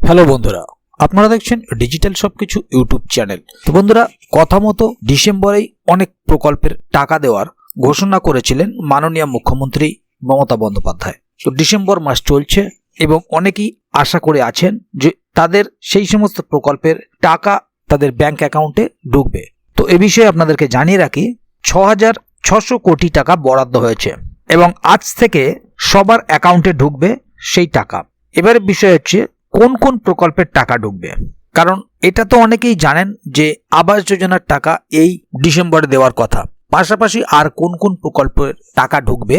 Hello বন্ধুরা, আপনারা দেখছেন ডিজিটাল সবকিছু ইউটিউব চ্যানেল। তো বন্ধুরা, কথা মতো ডিসেম্বরেই অনেক প্রকল্পের টাকা দেওয়ার ঘোষণা করেছিলেন মাননীয় মুখ্যমন্ত্রী মমতা বন্দ্যোপাধ্যায়। তো ডিসেম্বর মাস চলছে এবং অনেকেই আশা করে আছেন যে তাদের সেই সমস্ত প্রকল্পের টাকা তাদের ব্যাংক অ্যাকাউন্টে ঢুকবে। তো এ বিষয়ে আপনাদেরকে জানিয়ে রাখি, 6,600 কোটি টাকা বরাদ্দ হয়েছে এবং আজ থেকে সবার অ্যাকাউন্টে ঢুকবে সেই টাকা। এবারে বিষয় হচ্ছে কোন কোন প্রকল্পের টাকা ঢুকবে, কারণ এটা তো অনেকেই জানেন যে আবাস যোজনার টাকা এই ডিসেম্বরে দেওয়ার কথা। পাশাপাশি আর কোন কোন প্রকল্পের টাকা ঢুকবে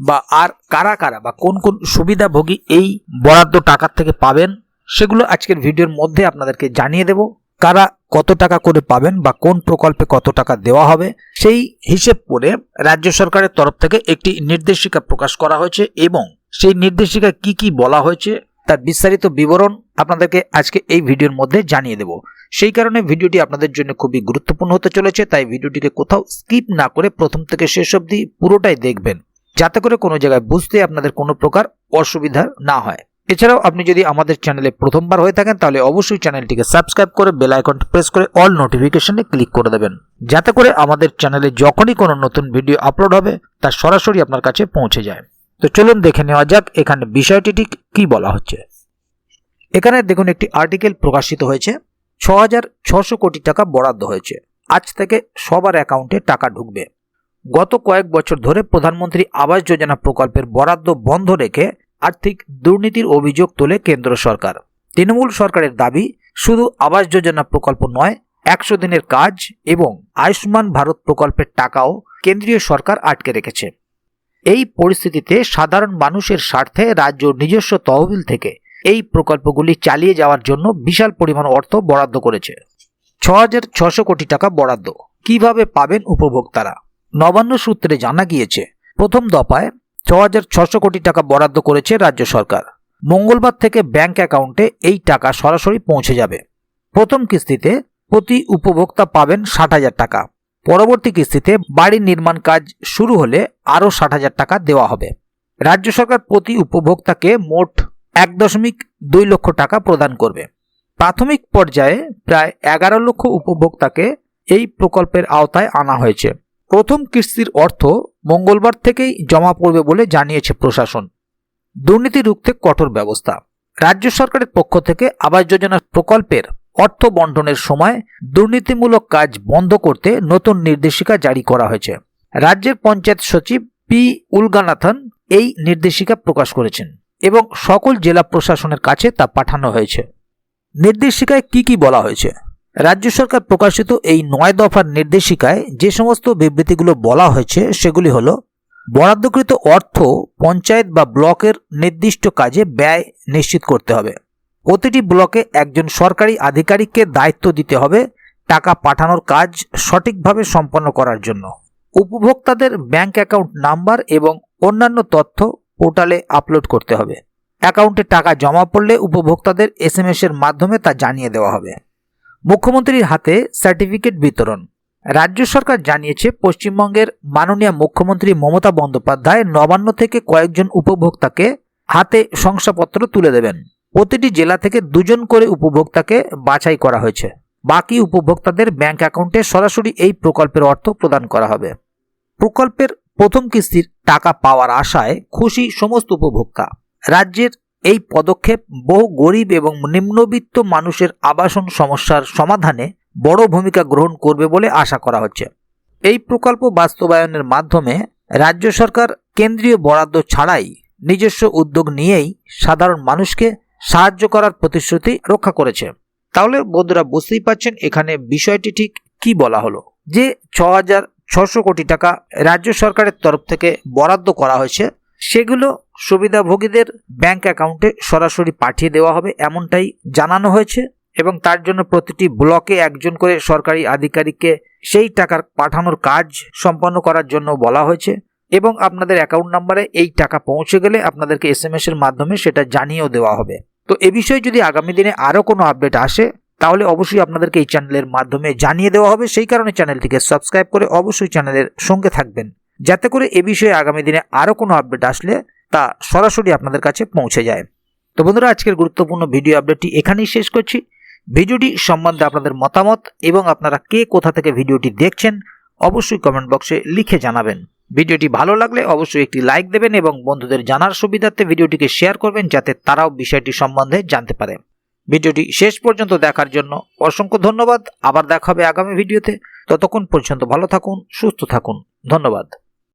বা আর কারা কারা বা কোন কোন সুবিধাভোগী এই বরাদ্দ টাকার থেকে পাবেন, সেগুলো আজকের ভিডিওর মধ্যে আপনাদেরকে জানিয়ে দেব। কারা কত টাকা করে পাবেন বা কোন প্রকল্পে কত টাকা দেওয়া হবে সেই হিসেব করে রাজ্য সরকারের তরফ থেকে একটি নির্দেশিকা প্রকাশ করা হয়েছে এবং সেই নির্দেশিকায় কি কি বলা হয়েছে তার বিস্তারিত বিবরণ আপনাদেরকে আজকে এই ভিডিওর মধ্যে জানিয়ে দেব। সেই কারণে ভিডিওটি আপনাদের জন্য খুবই গুরুত্বপূর্ণ হতে চলেছে, তাই ভিডিওটিকে কোথাও স্কিপ না করে প্রথম থেকে শেষ অবধি পুরোটাই দেখবেন, যাতে করে কোনো জায়গায় বুঝতে আপনাদের কোনো প্রকার অসুবিধা না হয়। এছাড়াও আপনি যদি আমাদের চ্যানেলে প্রথমবার হয়ে থাকেন তাহলে অবশ্যই চ্যানেলটিকে সাবস্ক্রাইব করে বেল আইকনটি প্রেস করে অল নোটিফিকেশনে ক্লিক করে দেবেন, যাতে করে আমাদের চ্যানেলে যখনই কোনো নতুন ভিডিও আপলোড হবে তা সরাসরি আপনার কাছে পৌঁছে যায়। তো চলুন দেখে নেওয়া যাক এখানে বিষয়টি ঠিক কি বলা হচ্ছে। এখানে দেখুন একটি আর্টিকেল প্রকাশিত হয়েছে, 6,600 কোটি টাকা বরাদ্দ হয়েছে, আজ থেকে সবার অ্যাকাউন্টে টাকা ঢুকবে। গত কয়েক বছর ধরে প্রধানমন্ত্রী আবাস যোজনা প্রকল্পের বরাদ্দ বন্ধ রেখে আর্থিক দুর্নীতির অভিযোগ তোলে কেন্দ্র সরকার। তৃণমূল সরকারের দাবি, শুধু আবাস যোজনা প্রকল্প নয়, 100 দিনের কাজ এবং আয়ুষ্মান ভারত প্রকল্পের টাকাও কেন্দ্রীয় সরকার আটকে রেখেছে। এই পরিস্থিতিতে সাধারণ মানুষের স্বার্থে রাজ্য নিজস্ব তহবিল থেকে এই প্রকল্পগুলি চালিয়ে যাওয়ার জন্য বিশাল পরিমাণ অর্থ বরাদ্দ করেছে। 6,600 কোটি টাকা বরাদ্দ কিভাবে পাবেন উপভোক্তারা? নবান্ন সূত্রে জানা গিয়েছে, প্রথম দফায় 6,600 কোটি টাকা বরাদ্দ করেছে রাজ্য সরকার। মঙ্গলবার থেকে ব্যাংক অ্যাকাউন্টে এই টাকা সরাসরি পৌঁছে যাবে। প্রথম কিস্তিতে প্রতি উপভোক্তা পাবেন 60,000 টাকা। পরবর্তী কিস্তিতে বাড়ি নির্মাণ কাজ শুরু হলে আরও 60,000 টাকা দেওয়া হবে। রাজ্য সরকার প্রতি উপভোক্তাকে মোট 1.2 লক্ষ টাকা প্রদান করবে। প্রাথমিক পর্যায়ে প্রায় 11 লক্ষ উপভোক্তাকে এই প্রকল্পের আওতায় আনা হয়েছে। প্রথম কিস্তির অর্থ মঙ্গলবার থেকেই জমা পড়বে বলে জানিয়েছে প্রশাসন। দুর্নীতি রুখতে কঠোর ব্যবস্থা। রাজ্য সরকারের পক্ষ থেকে আবাস যোজনা প্রকল্পের অর্থ বন্টনের সময় দুর্নীতিমূলক কাজ বন্ধ করতে নতুন নির্দেশিকা জারি করা হয়েছে। রাজ্যের পঞ্চায়েত সচিব পি উলগানাথন এই নির্দেশিকা প্রকাশ করেছেন এবং সকল জেলা প্রশাসনের কাছে তা পাঠানো হয়েছে। নির্দেশিকায় কি কি বলা হয়েছে? রাজ্য সরকার প্রকাশিত এই 9 দফার নির্দেশিকায় যে সমস্ত বিবৃতিগুলো বলা হয়েছে সেগুলি হলো, বরাদ্দকৃত অর্থ পঞ্চায়েত বা ব্লকের নির্দিষ্ট কাজে ব্যয় নিশ্চিত করতে হবে। প্রতিটি ব্লকে একজন সরকারি আধিকারিককে দায়িত্ব দিতে হবে টাকা পাঠানোর কাজ সঠিকভাবে সম্পন্ন করার জন্য। উপভোক্তাদের ব্যাংক অ্যাকাউন্ট নাম্বার এবং অন্যান্য তথ্য পোর্টালে আপলোড করতে হবে। অ্যাকাউন্টে টাকা জমা পড়লে উপভোক্তাদের SMS এর মাধ্যমে তা জানিয়ে দেওয়া হবে। মুখ্যমন্ত্রীর হাতে সার্টিফিকেট বিতরণ। রাজ্য সরকার জানিয়েছে, পশ্চিমবঙ্গের মাননীয় মুখ্যমন্ত্রী মমতা বন্দ্যোপাধ্যায় নবান্ন থেকে কয়েকজন উপভোক্তাকে হাতে শংসাপত্র তুলে দেবেন। প্রতিটি জেলা থেকে 2 জন করে উপভোক্তাকে বাছাই করা হয়েছে। বাকি উপভোক্তাদের ব্যাংক অ্যাকাউন্টে সরাসরি এই প্রকল্পের অর্থ প্রদান করা হবে। প্রকল্পের প্রথম কিস্তির টাকা পাওয়ার আশায় খুশি সমস্ত উপভোক্তা। রাজ্যের এই পদক্ষেপ বহু গরিব এবং নিম্নবিত্ত মানুষের আবাসন সমস্যার সমাধানে বড় ভূমিকা গ্রহণ করবে বলে আশা করা হচ্ছে। এই প্রকল্প বাস্তবায়নের মাধ্যমে রাজ্য সরকার কেন্দ্রীয় বরাদ্দ ছাড়াই নিজস্ব উদ্যোগ নিয়েই সাধারণ মানুষকে সাহায্য করার প্রতিশ্রুতি রক্ষা করেছে। তাহলে বন্ধুরা, বুঝতেই পারছেন এখানে বিষয়টি ঠিক কি বলা হলো, যে 6,600 কোটি টাকা রাজ্য সরকারের তরফ থেকে বরাদ্দ করা হয়েছে, সেগুলো সুবিধাভোগীদের ব্যাংক অ্যাকাউন্টে সরাসরি পাঠিয়ে দেওয়া হবে এমনটাই জানানো হয়েছে এবং তার জন্য প্রতিটি ব্লকে একজন করে সরকারি আধিকারিককে সেই টাকার পাঠানোর কাজ সম্পন্ন করার জন্য বলা হয়েছে এবং আপনাদের অ্যাকাউন্ট নাম্বারে এই টাকা পৌঁছে গেলে আপনাদেরকে SMS এর মাধ্যমে সেটা জানিয়েও দেওয়া হবে। তো এ বিষয়ে যদি আগামী দিনে আরও কোনো আপডেট আসে তাহলে অবশ্যই আপনাদেরকে এই চ্যানেলের মাধ্যমে জানিয়ে দেওয়া হবে। সেই কারণে চ্যানেলটিকে সাবস্ক্রাইব করে অবশ্যই চ্যানেলের সঙ্গে থাকবেন, যাতে করে এ বিষয়ে আগামী দিনে আরও কোনো আপডেট আসলে তা সরাসরি আপনাদের কাছে পৌঁছে যায়। তো বন্ধুরা, আজকের গুরুত্বপূর্ণ ভিডিও আপডেটটি এখানেই শেষ করছি। ভিডিওটি সম্বন্ধে আপনাদের মতামত এবং আপনারা কে কোথা থেকে ভিডিওটি দেখছেন অবশ্যই কমেন্ট বক্সে লিখে জানাবেন। ভিডিওটি ভালো লাগলে অবশ্যই একটি লাইক দেবেন এবং বন্ধুদের জানার সুবিধার্থে ভিডিওটিকে শেয়ার করবেন, যাতে তারাও বিষয়টি সম্বন্ধে জানতে পারে। ভিডিওটি শেষ পর্যন্ত দেখার জন্য অসংখ্য ধন্যবাদ। আবার দেখা হবে আগামী ভিডিওতে। ততক্ষণ পর্যন্ত ভালো থাকুন, সুস্থ থাকুন। ধন্যবাদ।